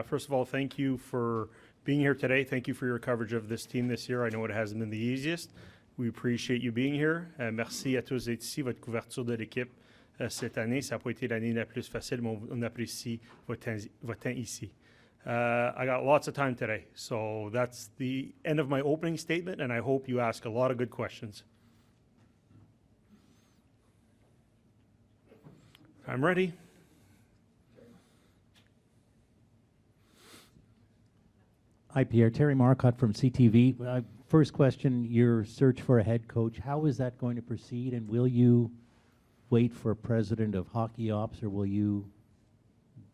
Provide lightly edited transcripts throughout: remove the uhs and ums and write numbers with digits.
First of all, thank you for being here today. Thank you for your coverage of this team this year. I know it hasn't been the easiest. We appreciate you being here. Merci à tous d'être ici. Votre couverture de l'équipe cette année, ça n'a pas été l'année la plus facile, mais on apprécie votre temps ici. I got lots of time today, so that's the end of my opening statement, and I hope you ask a lot of good questions. I'm ready. Hi, Pierre. Terry Marcotte from CTV. First question, your search for a head coach, how is that going to proceed, and will you wait for a president of hockey ops, or will you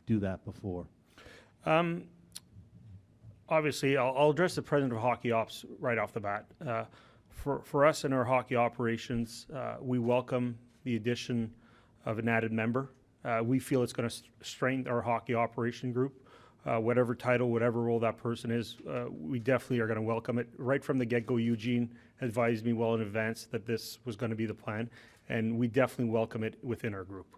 do that before? Obviously, I'll address the president of hockey ops right off the bat. For us in our hockey operations, we welcome the addition of an added member. We feel it's going to strengthen our hockey operation group. Whatever title, whatever role that person is, we definitely are going to welcome it. Right from the get-go, Eugene advised me well in advance that this was going to be the plan, and we definitely welcome it within our group.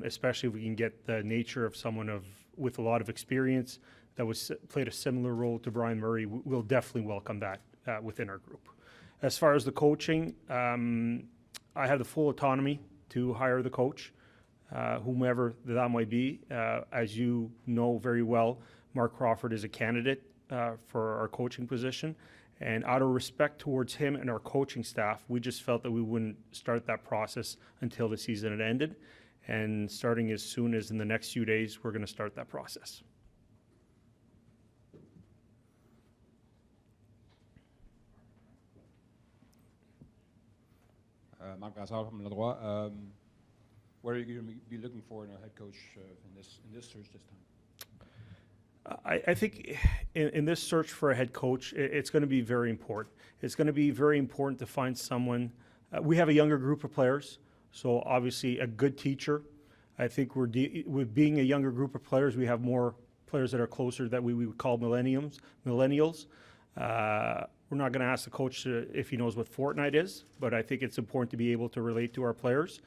Especially if we can get the nature of someone with a lot of experience that played a similar role to Brian Murray. We'll definitely welcome that within our group. As far as the coaching, I have the full autonomy to hire the coach. Whomever that might be. As you know very well, Mark Crawford is a candidate for our coaching position. And out of respect towards him and our coaching staff, we just felt that we wouldn't start that process until the season had ended. And starting as soon as in the next few days, we're going to start that process. Marc Brassard from Le Droit. What are you going to be looking for in a head coach in this search this time? I think in this search for a head coach, it's going to be very important. It's going to be very important to find someone. We have a younger group of players, so obviously a good teacher. I think with being a younger group of players, we have more players that are closer that we would call millennials. We're not going to ask the coach if he knows what Fortnite is, but I think it's important to be able to relate to our players.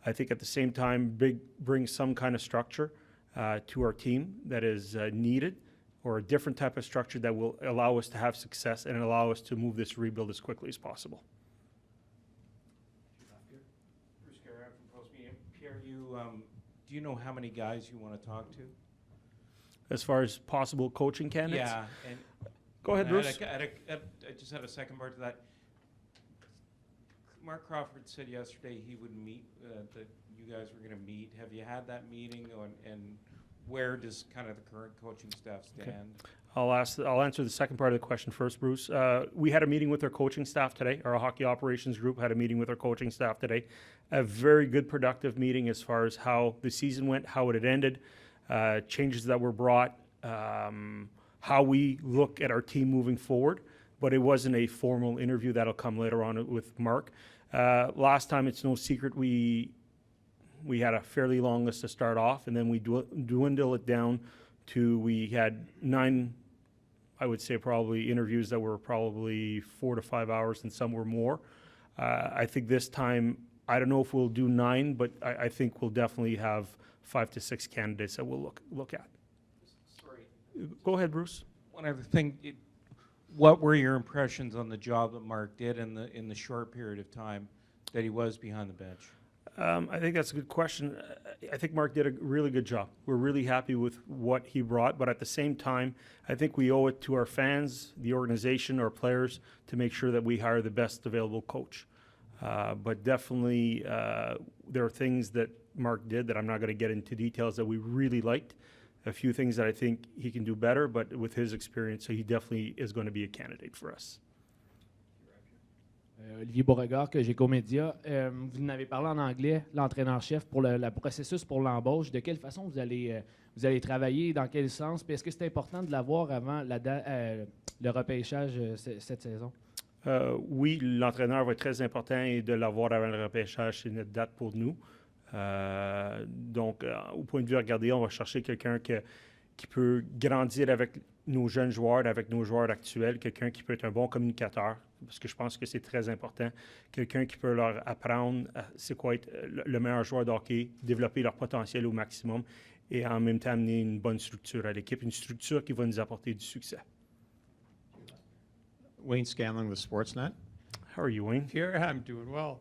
I think at the same time, bring some kind of structure to our team that is needed, or a different type of structure that will allow us to have success and allow us to move this rebuild as quickly as possible. Bruce Garrett from Post Media. Pierre, do you know how many guys you want to talk to? As far as possible coaching candidates? Yeah. And go ahead, Bruce. I just had a second part to that. Mark Crawford said yesterday he would meet, that you guys were going to meet. Have you had that meeting, and where does kind of the current coaching staff stand? Okay. I'll answer the second part of the question first, Bruce. We had a meeting with our coaching staff today. Our hockey operations group had a meeting with our coaching staff today. A very good, productive meeting as far as how the season went, how it had ended, changes that were brought, how we look at our team moving forward. But it wasn't a formal interview. That'll come later on with Mark. Last time, it's no secret, we had a fairly long list to start off, and then we dwindle it down to, we had 9, I would say probably, interviews that were probably 4 to 5 hours, and some were more. I think this time, I don't know if we'll do 9, but I think we'll definitely have 5 to 6 candidates that we'll look at. Sorry. Go ahead, Bruce. One other thing. What were your impressions on the job that Mark did in the short period of time that he was behind the bench? I think that's a good question. I think Mark did a really good job. We're really happy with what he brought, but at the same time, I think we owe it to our fans, the organization, our players, to make sure that we hire the best available coach. But definitely, there are things that Mark did that I'm not going to get into details that we really liked. A few things that I think he can do better, but with his experience, so he definitely is going to be a candidate for us. Olivier Beauregard, que Géco Média. Vous n'avez parlé en anglais, l'entraîneur-chef, pour le processus pour l'embauche. De quelle façon vous allez travailler, dans quel sens? Puis est-ce que c'est important de l'avoir avant le repêchage cette saison? Oui, l'entraîneur va être très important et de l'avoir avant le repêchage, c'est notre date pour nous. Donc, au point de vue regardé, on va chercher quelqu'un qui peut grandir avec nos jeunes joueurs, avec nos joueurs actuels, quelqu'un qui peut être un bon communicateur, parce que je pense que c'est très important, quelqu'un qui peut leur apprendre c'est quoi être le meilleur joueur de hockey, développer leur potentiel au maximum et en même temps amener une bonne structure à l'équipe, une structure qui va nous apporter du succès. Wayne Scanlon with Sportsnet. How are you, Wayne? Pierre, I'm doing well.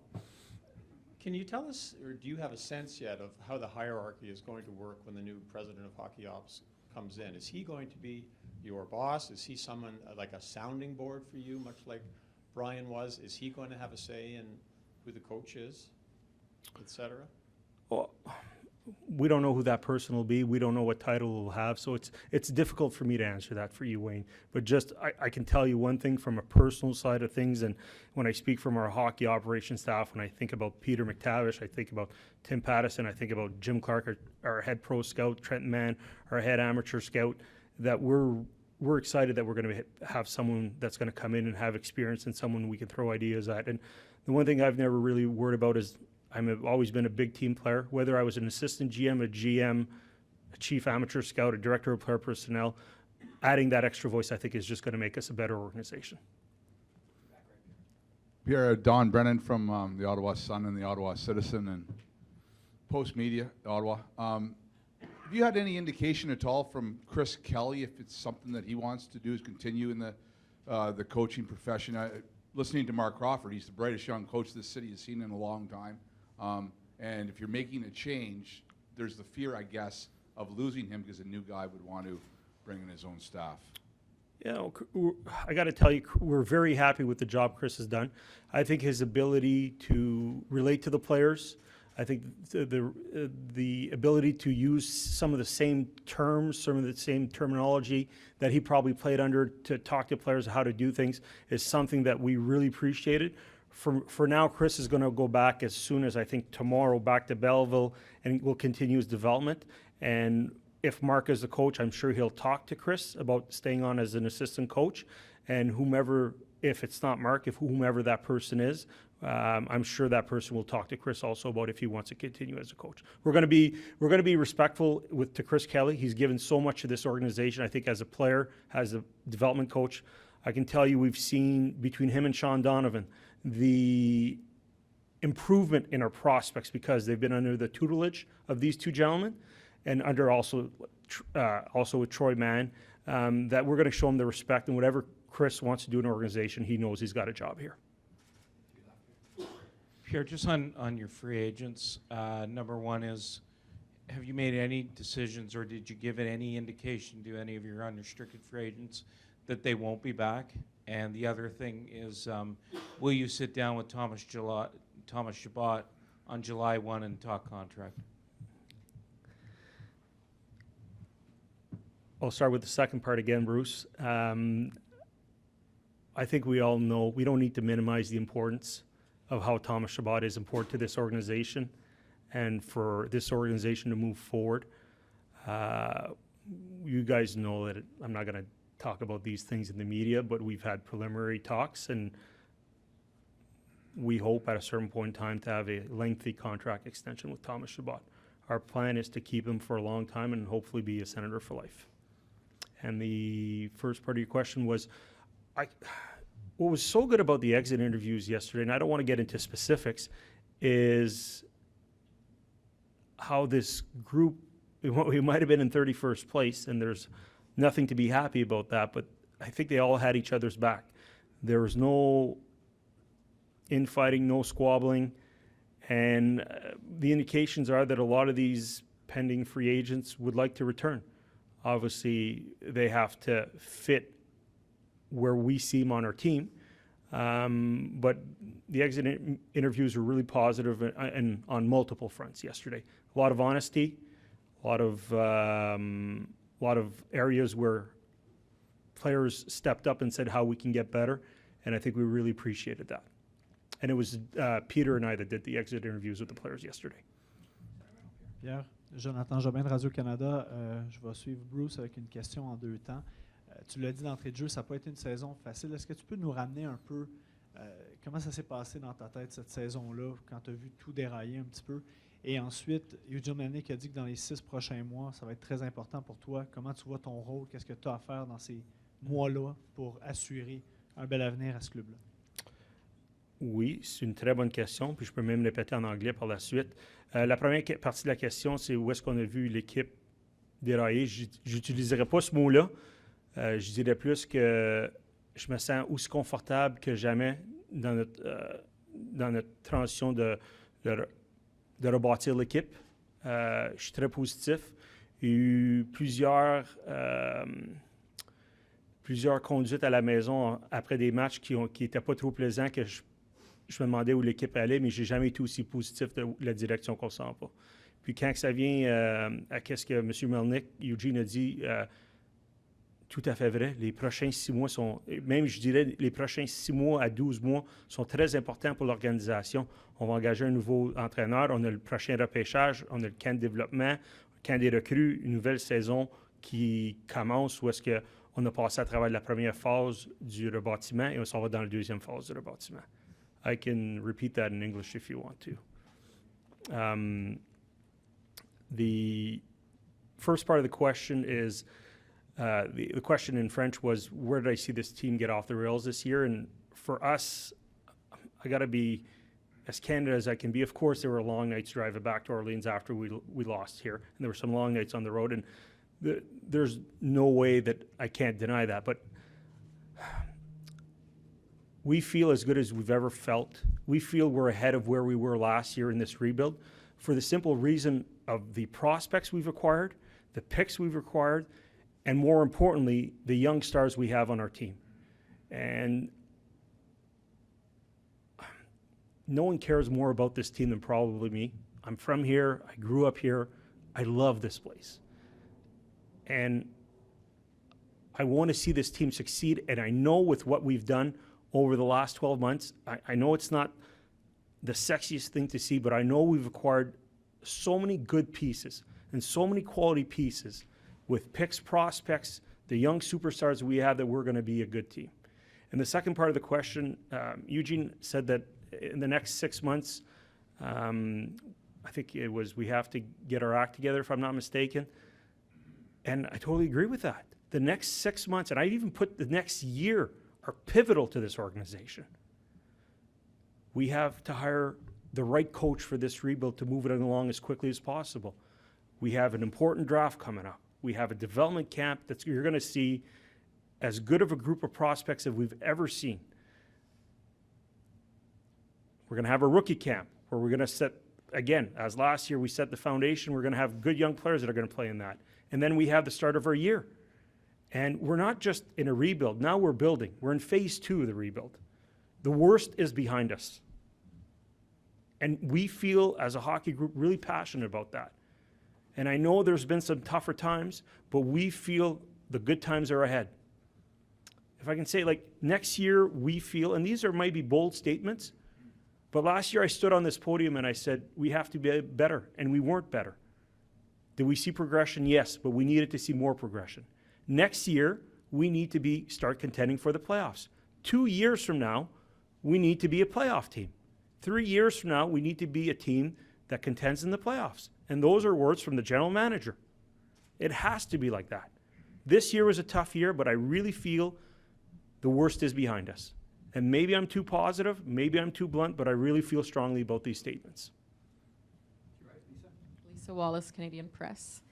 Can you tell us, or do you have a sense yet of how the hierarchy is going to work when the new president of Hockey Ops comes in? Is he going to be your boss? Is he someone like a sounding board for you, much like Brian was? Is he going to have a say in who the coach is, et cetera? Well, we don't know who that person will be. We don't know what title we'll have. So it's difficult for me to answer that for you, Wayne. But just I can tell you one thing from a personal side of things. And when I speak from our hockey operations staff, when I think about Peter McTavish, I think about Tim Pattison, I think about Jim Clark, our head pro scout, Trenton Mann, our head amateur scout, that we're excited that we're going to have someone that's going to come in and have experience and someone we can throw ideas at. And the one thing I've never really worried about is I've always been a big team player. Whether I was an assistant GM, a GM, a chief amateur scout, a director of player personnel, adding that extra voice, I think, is just going to make us a better organization. Pierre, Don Brennan from the Ottawa Sun and the Ottawa Citizen and Post Media, Ottawa. Have you had any indication at all from Chris Kelly if it's something that he wants to do is continue in the coaching profession? Listening to Mark Crawford, he's the brightest young coach this city has seen in a long time. And if you're making a change, there's the fear, I guess, of losing him because a new guy would want to bring in his own staff. You know, I got to tell you, we're very happy with the job Chris has done. I think his ability to relate to the players, I think the ability to use some of the same terms, some of the same terminology that he probably played under to talk to players how to do things is something that we really appreciated. For now, Chris is going to go back as soon as I think tomorrow back to Belleville and will continue his development. And if Mark is the coach, I'm sure he'll talk to Chris about staying on as an assistant coach. And whomever, if it's not Mark, if whomever that person is, I'm sure that person will talk to Chris also about if he wants to continue as a coach. We're going to be respectful to Chris Kelly. He's given so much to this organization. I think as a player, as a development coach, I can tell you we've seen between him and Sean Donovan the improvement in our prospects because they've been under the tutelage of these two gentlemen and under also with Troy Mann, that we're going to show him the respect, and whatever Chris wants to do in an organization, he knows he's got a job here. Pierre, just on your free agents, number one is, have you made any decisions or did you give it any indication to any of your unrestricted free agents that they won't be back? And the other thing is, will you sit down with Thomas Chabot on July 1 and talk contract? I'll start with the second part again, Bruce. I think we all know we don't need to minimize the importance of how Thomas Chabot is important to this organization and for this organization to move forward. You guys know that I'm not going to talk about these things in the media, but we've had preliminary talks, and we hope at a certain point in time to have a lengthy contract extension with Thomas Chabot. Our plan is to keep him for a long time and hopefully be a Senator for life. And the first part of your question was, what was so good about the exit interviews yesterday, and I don't want to get into specifics, is how this group, we might have been in 31st place, and there's nothing to be happy about that, but I think they all had each other's back. There was no infighting, no squabbling, and the indications are that a lot of these pending free agents would like to return. Obviously, they have to fit where we see them on our team, but the exit interviews were really positive and on multiple fronts yesterday. A lot of honesty, a lot of areas where players stepped up and said how we can get better, and I think we really appreciated that. And it was Peter and I that did the exit interviews with the players yesterday. Pierre, Jonathan Jobin de Radio-Canada. Je vais suivre Bruce avec une question en deux temps. Tu l'as dit d'entrée de jeu, ça n'a pas été une saison facile. Est-ce que tu peux nous ramener un peu comment ça s'est passé dans ta tête cette saison-là, quand tu as vu tout dérailler un petit peu? Et ensuite, Eugene Melnyk a dit que dans les 6 prochains mois, ça va être très important pour toi. Comment tu vois ton rôle? Qu'est-ce que tu as à faire dans ces mois-là pour assurer un bel avenir à ce club-là? Oui, c'est une très bonne question, puis je peux même répéter en anglais par la suite. La première partie de la question, c'est où est-ce qu'on a vu l'équipe déraillé. J'utiliserai pas ce mot-là. Je dirais plus que je me sens aussi confortable que jamais dans notre transition de rebâtir l'équipe. Je suis très positif. Il y a eu plusieurs conduites à la maison après des matchs qui n'étaient pas trop plaisants, que je me demandais où l'équipe allait, mais je n'ai jamais été aussi positif de la direction qu'on ne sent pas. Puis quand ça vient à ce que M. Melnick, Eugene a dit, tout à fait vrai, les prochains 6 mois sont, même je dirais les prochains 6 mois à 12 mois sont très importants pour l'organisation. On va engager un nouveau entraîneur, on a le prochain repêchage, on a le camp de développement, le camp des recrues, une nouvelle saison qui commence où est-ce qu'on a passé à travers la première phase du rebâtiment et on s'en va dans la deuxième phase du rebâtiment. I can repeat that in English if you want to. The first part of the question is, the question in French was, where did I see this team get off the rails this year? And for us, I got to be as candid as I can be. Of course, there were long nights driving back to Orleans after we lost here, and there were some long nights on the road, and there's no way that I can't deny that. But we feel as good as we've ever felt. We feel we're ahead of where we were last year in this rebuild for the simple reason of the prospects we've acquired, the picks we've acquired, and more importantly, the young stars we have on our team. And no one cares more about this team than probably me. I'm from here. I grew up here. I love this place. And I want to see this team succeed. And I know with what we've done over the last 12 months, I know it's not the sexiest thing to see, but I know we've acquired so many good pieces and so many quality pieces with picks, prospects, the young superstars we have, that we're going to be a good team. And the second part of the question, Eugene said that in the next 6 months, I think it was, we have to get our act together, if I'm not mistaken. And I totally agree with that. The next 6 months, and I even put the next year, are pivotal to this organization. We have to hire the right coach for this rebuild to move it along as quickly as possible. We have an important draft coming up. We have a development camp that you're going to see as good of a group of prospects as we've ever seen. We're going to have a rookie camp where we're going to set, again, as last year we set the foundation, we're going to have good young players that are going to play in that. And then we have the start of our year. And we're not just in a rebuild. Now we're building. We're in phase 2 of the rebuild. The worst is behind us. And we feel, as a hockey group, really passionate about that. And I know there's been some tougher times, but we feel the good times are ahead. If I can say, like, next year we feel, and these are maybe bold statements, but last year I stood on this podium and I said, we have to be better, and we weren't better. Did we see progression? Yes, but we needed to see more progression. Next year, we need to start contending for the playoffs. 2 years from now, we need to be a playoff team. 3 years from now, we need to be a team that contends in the playoffs. And those are words from the general manager. It has to be like that. This year was a tough year, but I really feel the worst is behind us. And maybe I'm too positive, maybe I'm too blunt, but I really feel strongly about these statements. Lisa Wallace, Canadian Press.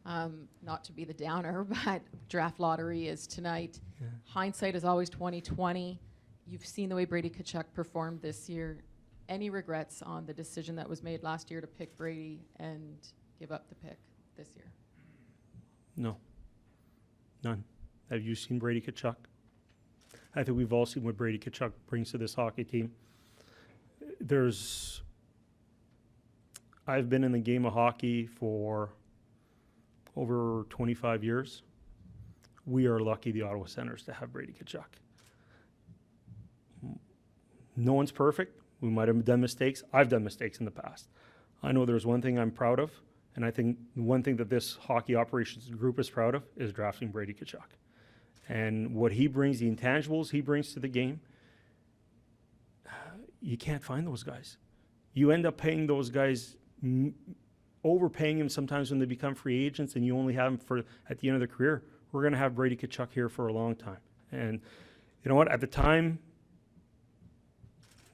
Not to be the downer, but draft lottery is tonight. Yeah. Hindsight is always 20/20. You've seen the way Brady Tkachuk performed this year. Any regrets on the decision that was made last year to pick Brady and give up the pick this year? No. None. Have you seen Brady Tkachuk? I think we've all seen what Brady Tkachuk brings to this hockey team. I've been in the game of hockey for over 25 years. We are lucky, the Ottawa Senators, to have Brady Tkachuk. No one's perfect. We might have done mistakes. I've done mistakes in the past. I know there's one thing I'm proud of, and I think one thing that this hockey operations group is proud of is drafting Brady Tkachuk. And what he brings, the intangibles he brings to the game, you can't find those guys. You end up paying those guys, overpaying them sometimes when they become free agents, and you only have them for at the end of their career. We're going to have Brady Tkachuk here for a long time. And you know what? At the time,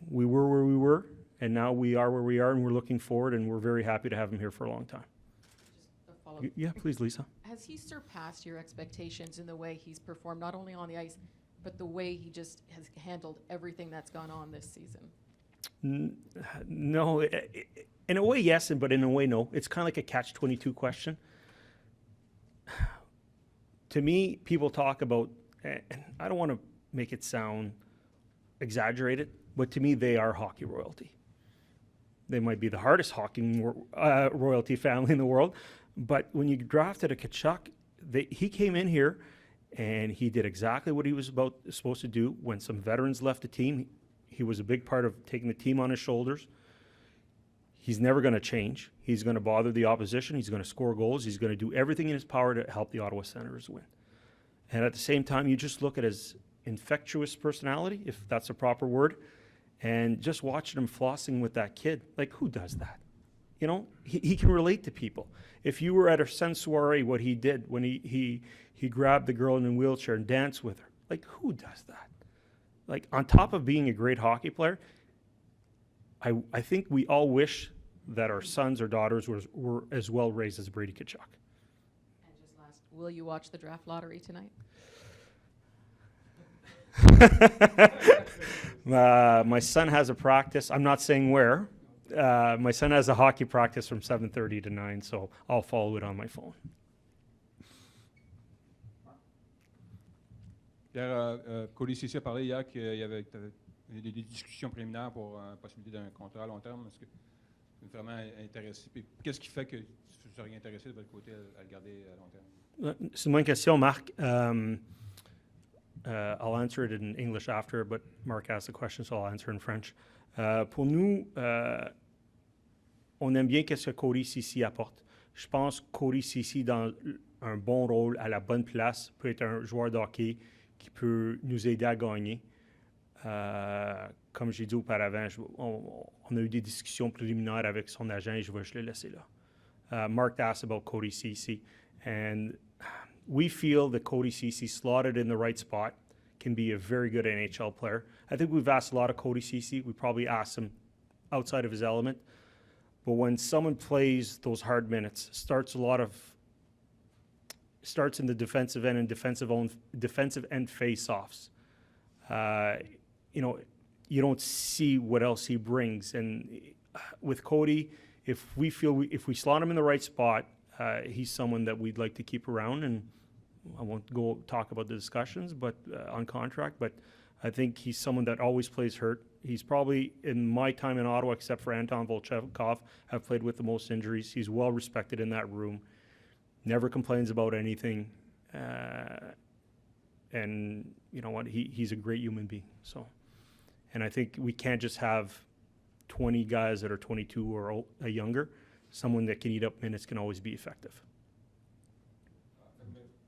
we were where we were, and now we are where we are, and we're looking forward, and we're very happy to have him here for a long time. Just a follow-up. Yeah, please, Lisa. has he surpassed your expectations in the way he's performed, not only on the ice, but the way he just has handled everything that's gone on this season? No, in a way, yes, but in a way, no. It's kind of like a catch-22 question. To me, people talk about, and I don't want to make it sound exaggerated, but to me, they are hockey royalty. They might be the hardest hockey royalty family in the world, but when you drafted a Tkachuk, he came in here and he did exactly what he was supposed to do. When some veterans left the team, he was a big part of taking the team on his shoulders. He's never going to change. He's going to bother the opposition. He's going to score goals. He's going to do everything in his power to help the Ottawa Senators win. And at the same time, you just look at his infectious personality, if that's a proper word, and just watching him flossing with that kid. Like, who does that? You know, he can relate to people. If you were at a Sen soiree, what he did when he grabbed the girl in a wheelchair and danced with her, like, who does that? Like, on top of being a great hockey player, I think we all wish that our sons or daughters were as well raised as Brady Tkachuk. And just last, will you watch the draft lottery tonight? My son has a practice. I'm not saying where. My son has a hockey practice from 7:30 to 9, so I'll follow it on my phone. Pierre, Cody Ceci a parlé hier qu'il y avait des discussions préliminaires pour la possibilité d'un contrat à long terme. Est-ce que vous êtes vraiment intéressé? Puis qu'est-ce qui fait que vous seriez intéressé de votre côté à le garder à long terme? C'est une bonne question, Marc. I'll answer it in English after, but Mark asked the question, so I'll answer in French. Pour nous, on aime bien ce que Cody Ceci apporte. Je pense que Cody Ceci, dans un bon rôle, à la bonne place, peut être un joueur de hockey qui peut nous aider à gagner. Comme j'ai dit auparavant, on a eu des discussions préliminaires avec son agent et je vais le laisser là. Mark asked about Cody Ceci, and we feel that Cody Ceci, slotted in the right spot, can be a very good NHL player. I think we've asked a lot of Cody Ceci. We probably asked him outside of his element. But when someone plays those hard minutes, starts in the defensive end and defensive end face-offs, you know, you don't see what else he brings. And with Cody, if we slot him in the right spot, he's someone that we'd like to keep around. And I won't go talk about the discussions, but on contract. But I think he's someone that always plays hurt. He's probably, in my time in Ottawa, except for Anton Volchenkov, have played with the most injuries. He's well respected in that room. Never complains about anything. And you know what? He's a great human being. So, and I think we can't just have 20 guys that are 22 or younger. Someone that can eat up minutes can always be effective.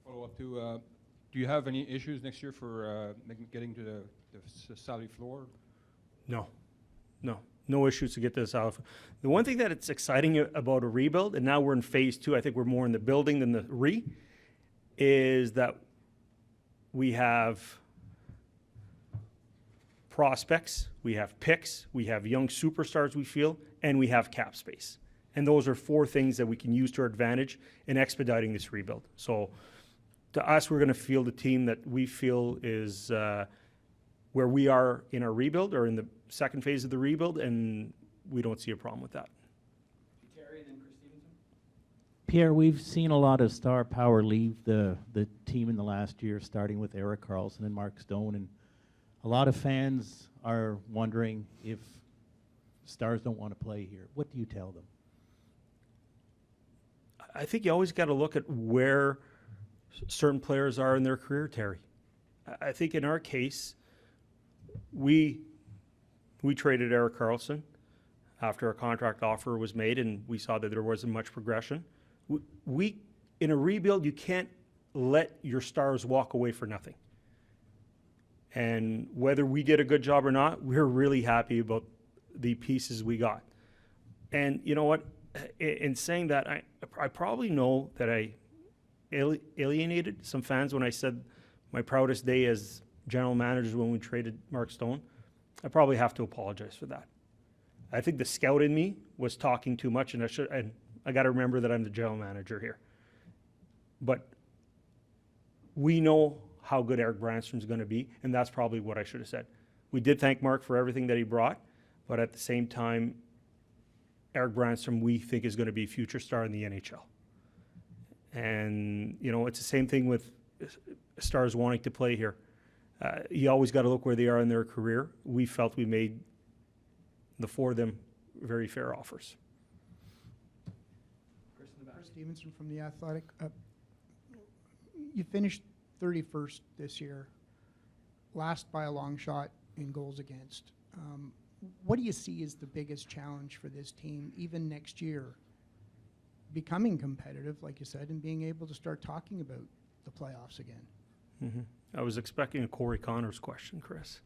Follow up to, do you have any issues next year for getting to the salary floor? No issues to get to the salary floor. The one thing that it's exciting about a rebuild, and now we're in phase 2, I think we're more in the building than the is that we have prospects, we have picks, we have young superstars, we feel, and we have cap space. And those are 4 things that we can use to our advantage in expediting this rebuild. So to us, we're going to field a team that we feel is where we are in our rebuild or in the second phase of the rebuild, and we don't see a problem with that. Pierre, we've seen a lot of star power leave the team in the last year, starting with Erik Karlsson and Mark Stone, and a lot of fans are wondering if stars don't want to play here. What do you tell them? I think you always got to look at where certain players are in their career, Terry. I think in our case, we traded Erik Karlsson after a contract offer was made, and we saw that there wasn't much progression. We in a rebuild, you can't let your stars walk away for nothing. And whether we did a good job or not, we're really happy about the pieces we got. And you know what? In saying that, I probably know that I alienated some fans when I said my proudest day as general manager when we traded Mark Stone. I probably have to apologize for that. I think the scout in me was talking too much, and I got to remember that I'm the general manager here. But we know how good Eric Brandstrom's going to be, and that's probably what I should have said. We did thank Mark for everything that he brought, but at the same time, Eric Brandstrom, we think, is going to be a future star in the NHL. And, you know, it's the same thing with stars wanting to play here. You always got to look where they are in their career. We felt we made the four of them very fair offers. Chris Stevenson from The Athletic. You finished 31st this year, last by a long shot in goals against. What do you see as the biggest challenge for this team, even next year, becoming competitive, like you said, and being able to start talking about the playoffs again? Mm-hmm. I was expecting a Corey Connors question, Chris.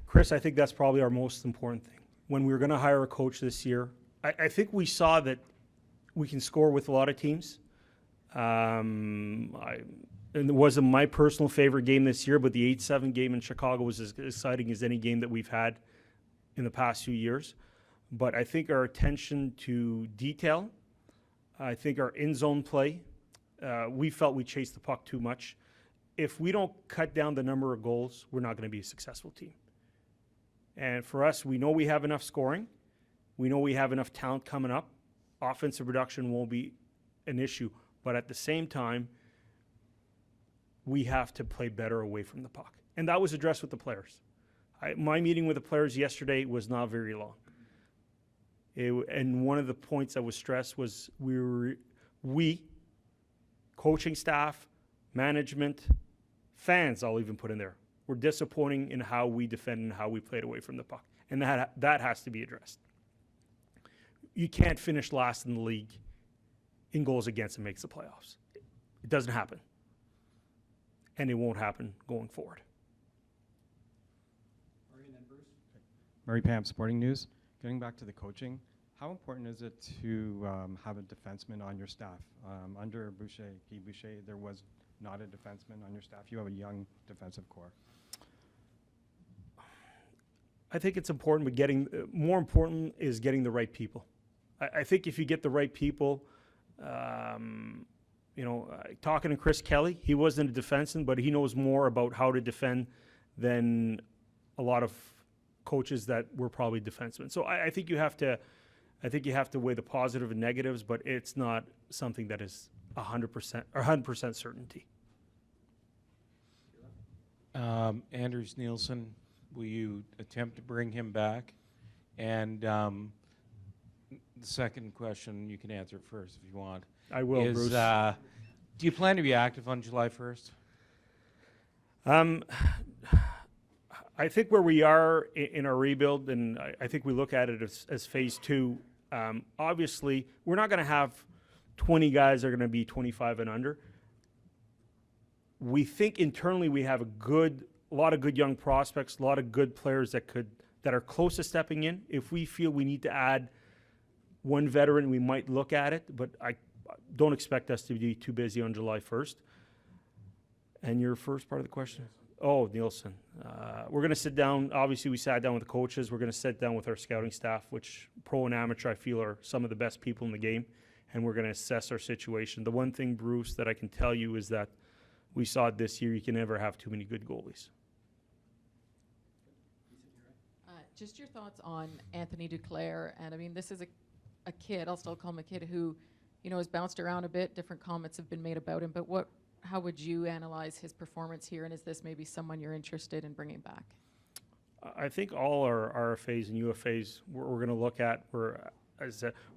Chris, I think that's probably our most important thing. When we were going to hire a coach this year, I think we saw that we can score with a lot of teams. And it wasn't my personal favorite game this year, but the 8-7 game in Chicago was as exciting as any game that we've had in the past few years. But I think our attention to detail, I think our in-zone play, we felt we chased the puck too much. If we don't cut down the number of goals, we're not going to be a successful team. And for us, we know we have enough scoring. We know we have enough talent coming up. Offensive production won't be an issue. But at the same time, we have to play better away from the puck. And that was addressed with the players. My meeting with the players yesterday was not very long. And one of the points that was stressed was we, coaching staff, management, fans, I'll even put in there, were disappointing in how we defend and how we played away from the puck. And that has to be addressed. You can't finish last in the league in goals against and makes the playoffs. It doesn't happen. And it won't happen going forward. Murray Pam, Sporting News. Getting back to the coaching, how important is it to have a defenseman on your staff? Under Guy Boucher, there was not a defenseman on your staff. You have a young defensive core. I think it's important, but more important is getting the right people. I think if you get the right people, talking to Chris Kelly, he wasn't a defenseman, but he knows more about how to defend than a lot of coaches that were probably defensemen. So I think you have to weigh the positive and negatives, but it's not something that is 100% certainty. Anders Nielsen, will you attempt to bring him back? And the second question, you can answer first if you want. I will, Bruce. Do you plan to be active on July 1st? I think where we are in our rebuild, and I think we look at it as phase two, obviously we're not going to have 20 guys that are going to be 25 and under. We think internally we have a lot of good young prospects, a lot of good players that are close to stepping in. If we feel we need to add one veteran, we might look at it, but I don't expect us to be too busy on July 1st. And your first part of the question? Oh, Nielsen. We're going to sit down. Obviously, we sat down with the coaches. We're going to sit down with our scouting staff, which pro and amateur I feel are some of the best people in the game, and we're going to assess our situation. The one thing, Bruce, that I can tell you is that we saw it this year. You can never have too many good goalies. Just your thoughts on Anthony Duclair. And I mean, this is a kid, I'll still call him a kid, who, has bounced around a bit. Different comments have been made about him. But how would you analyze his performance here? And is this maybe someone you're interested in bringing back? I think all our RFAs and UFAs we're going to look at. We're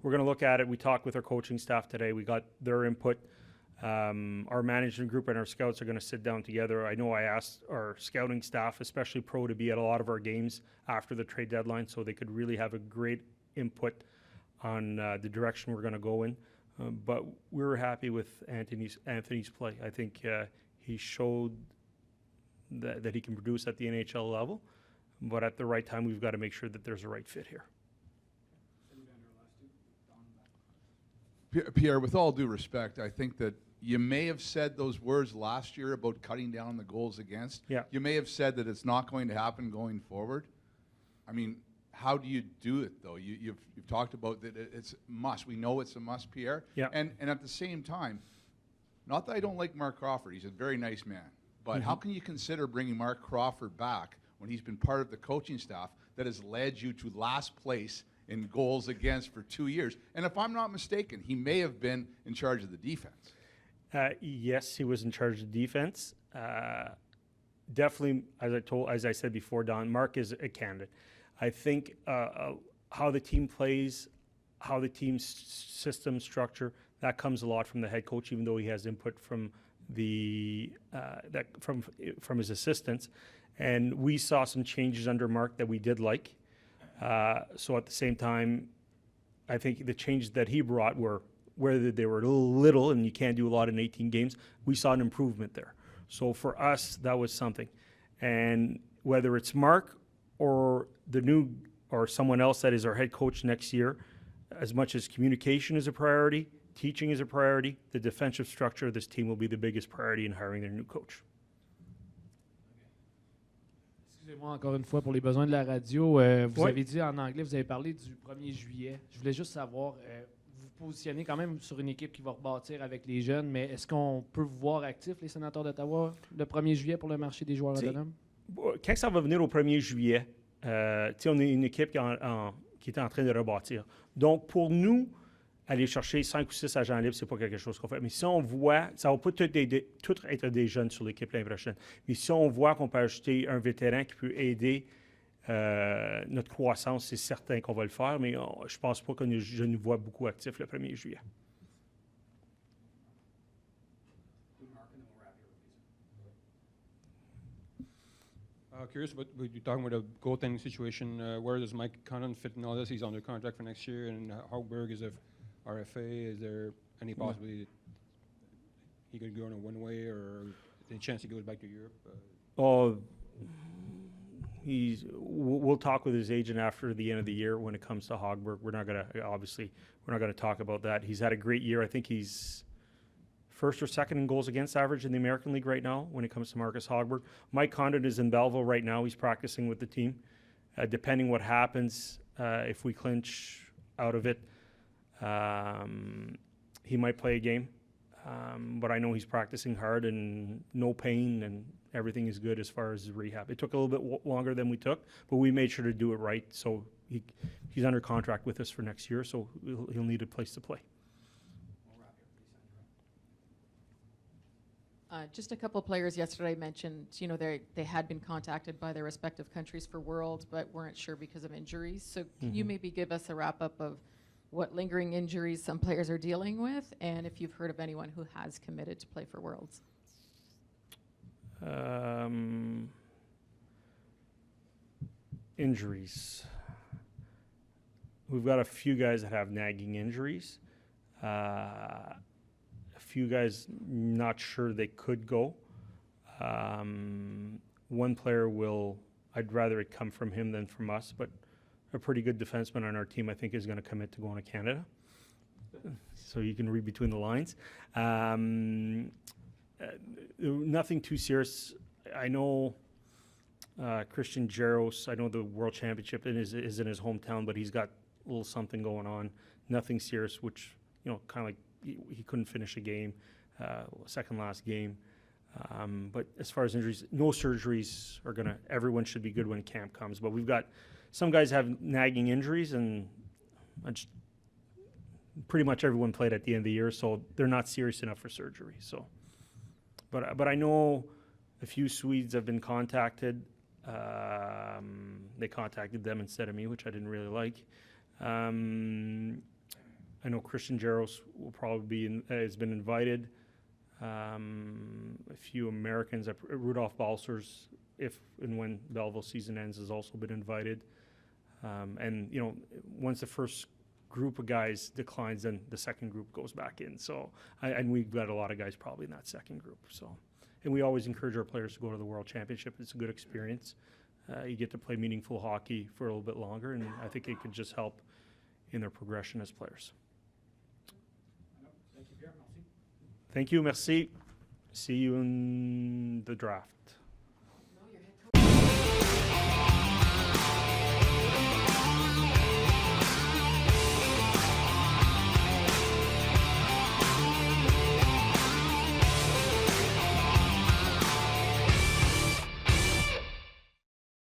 going to look at it. We talked with our coaching staff today. We got their input. Our management group and our scouts are going to sit down together. I know I asked our scouting staff, especially pro, to be at a lot of our games after the trade deadline so they could really have a great input on the direction we're going to go in. But we were happy with Anthony's play. I think he showed that he can produce at the NHL level, but at the right time, we've got to make sure that there's a right fit here. Pierre, with all due respect, I think that you may have said those words last year about cutting down the goals against. Yeah. You may have said that it's not going to happen going forward. I mean, how do you do it, though? You've talked about that it's a must. We know it's a must, Pierre. Yeah. And at the same time, not that I don't like Mark Crawford. He's a very nice man. But how can you consider bringing Mark Crawford back when he's been part of the coaching staff that has led you to last place in goals against for 2 years? And if I'm not mistaken, he may have been in charge of the defense. Yes, he was in charge of defense. Definitely, as I said before, Don, Mark is a candidate. I think how the team plays, how the team's system structure, that comes a lot from the head coach, even though he has input from from his assistants. And we saw some changes under Mark that we did like. So at the same time, I think the changes that he brought were, whether they were little, and you can't do a lot in 18 games, we saw an improvement there. So for us, that was something. And whether it's Mark or or someone else that is our head coach next year, as much as communication is a priority, teaching is a priority, the defensive structure of this team will be the biggest priority in hiring their new coach. Excusez-moi encore une fois pour les besoins de la radio. Vous avez dit en anglais, vous avez parlé du 1er juillet. Je voulais juste savoir, vous vous positionnez quand même sur une équipe qui va rebâtir avec les jeunes, mais est-ce qu'on peut vous voir actifs, les Sénateurs d'Ottawa, le 1er juillet pour le marché des joueurs autonomes? Quand ça va venir au 1er juillet, on est une équipe qui est en train de rebâtir. Donc, pour nous, aller chercher 5 ou 6 agents libres, c'est pas quelque chose qu'on fait. Mais si on voit, ça va pas tout être des jeunes sur l'équipe l'année prochaine. Mais si on voit qu'on peut ajouter un vétéran qui peut aider notre croissance, c'est certain qu'on va le faire, mais je pense pas que je nous vois beaucoup actifs le 1er juillet. Curious about you're talking about a goaltending situation. Where does Mike Connon fit in all this? He's under contract for next year, and Hogberg is a RFA. Is there any possibility that he could go on a one-way, or any chance he goes back to Europe? We'll talk with his agent after the end of the year when it comes to Hogberg. We're not gonna talk about that. He's had a great year. I think he's first or second in goals against average in the American League right now when it comes to Marcus Hogberg. Mike Condon is in Belleville right now. He's practicing with the team. Depending what happens, if we clinch out of it, he might play a game. But I know he's practicing hard and no pain and everything is good as far as his rehab. It took a little bit longer than we took, but we made sure to do it right. So he's under contract with us for next year, so he'll need a place to play. Just a couple of players yesterday mentioned, they had been contacted by their respective countries for World, but weren't sure because of injuries. So can you maybe give us a wrap-up of what lingering injuries some players are dealing with, and if you've heard of anyone who has committed to play for Worlds? Injuries. We've got a few guys that have nagging injuries. A few guys not sure they could go. One player I'd rather it come from him than from us, but a pretty good defenseman on our team I think is going to commit to going to Canada. So you can read between the lines. Nothing too serious. I know Christian Jaros, I know the World Championship is in his hometown, but he's got a little something going on. Nothing serious, which, kind of like he couldn't finish a game, second last game. But as far as injuries, no surgeries everyone should be good when camp comes. But we've got some guys have nagging injuries, and pretty much everyone played at the end of the year, so they're not serious enough for surgery. So, but I know a few Swedes have been contacted. They contacted them instead of me, which I didn't really like. I know Christian Jaros will probably has been invited. A few Americans, Rudolph Balcers, if and when Belleville season ends, has also been invited. And once the first group of guys declines, then the second group goes back in. So, and we've got a lot of guys probably in that second group. So, and we always encourage our players to go to the World Championship. It's a good experience. You get to play meaningful hockey for a little bit longer, and I think it can just help in their progression as players. Thank you, merci. See you in the draft.